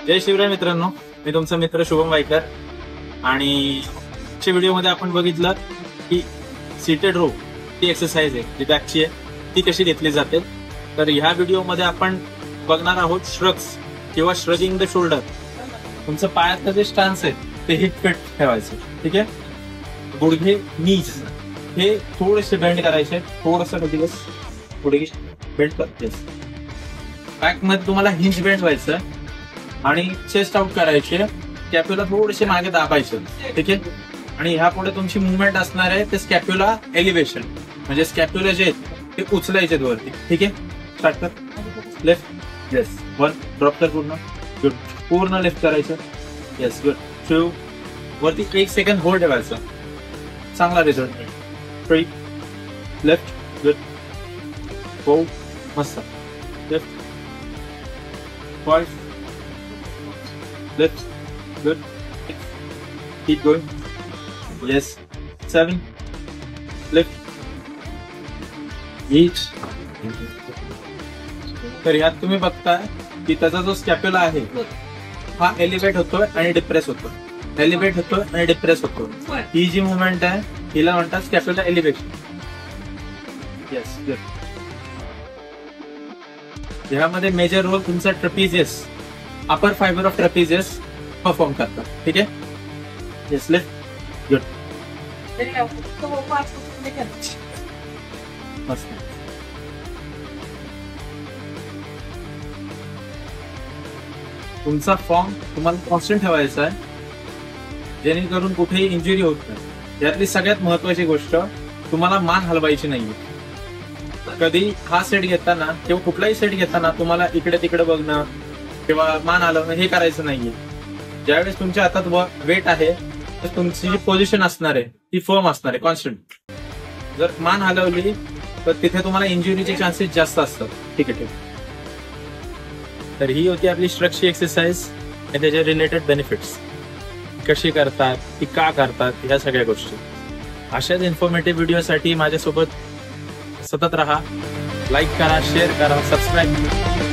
जय शिवराय मित्रांनो, मी तुमचा मित्र शुभम वायकर. आणि आजच्या व्हिडिओमध्ये आपण बघितलं की सीटेड रो ती एक्सरसाइज आहे जी बॅकची आहे, ती कशी घेतली जाते. तर ह्या व्हिडिओमध्ये आपण बघणार आहोत श्रग्स किंवा श्रगिंग द शोल्डर. तुमचं पायाचं जे स्टान्स आहे ते हिप फिट ठेवायचं. ठीक आहे. गुडघे नीज हे थोडेसे बेंड करायचे, थोडस दिवस गुडघे बेंड करते. बॅक मध्ये तुम्हाला हिंज बेंड व्हायचं आणि चेस्ट आउट करायचे, स्कॅप्युला थोडेसे मागे दाबायचे. ठीक आहे. आणि ह्या पुढे तुमची मुवमेंट असणार आहे ते स्कॅप्युला एलिव्हेशन, म्हणजे स्कॅप्युला जे ते उचलायचे वरती. ठीक आहे. स्टार्ट कर. Left, yes. वन, ड्रॉप कर पूर्ण. गुड. पूर्ण लेफ्ट करायचं. Yes, good. 2 वरती 1 सेकंड होल्ड ठेवायचं. चांगला रिझल्ट. 3 left, good. 4 मस्त. Left. 5 left, good. Keep going. Yes. 7 left. 8. तर यात तुम्ही बघताय की त्याचा जो स्कॅप्युला आहे हा एलिव्हेट होतोय आणि डिप्रेस होतोय, एलिव्हेट होतोय आणि डिप्रेस होतोय. ही जी मुवमेंट आहे हिला म्हणतात स्कॅप्युला एलिव्हेशन. Yes, good. ह्यामध्ये मेजर रोल तुमचा ट्रॅपिजियस, अपर फायबर ऑफ ट्रॅपिजियस परफॉर्म करतात. ठीक आहे. Yes, left, good. मस्त. तुमचा फॉर्म तुम्हाला कॉन्स्टंट ठेवायचा आहे जेणेकरून कुठेही इंजुरी होत नाही. यातली सगळ्यात महत्वाची गोष्ट, तुम्हाला मान हलवायची नाहीये. कधी हा सेट घेताना किंवा कुठलाही सेट घेताना तुम्हाला इकडे तिकडे बघणं किंवा मान हलवणं हे करायचं नाहीये. ज्यावेळेस तुमच्या हातात वेट आहे तर तुमची जी पोझिशन असणार आहे ती फर्म असणार आहे, कॉन्स्टंट. जर मान हलवली तर तिथे तुम्हाला इंजुरीचे चान्सेस जास्त असतात. ठीक आहे. तर ही होती आपली स्ट्रक्चरची एक्सरसाइज आणि त्याच्या रिलेटेड बेनिफिट्स, कशी करतात, ती का करतात, ह्या सगळ्या गोष्टी. अशाच इन्फॉर्मेटिव्ह व्हिडिओसाठी माझ्यासोबत सतत राहा. लाईक करा, शेअर करा, सबस्क्राईब करा.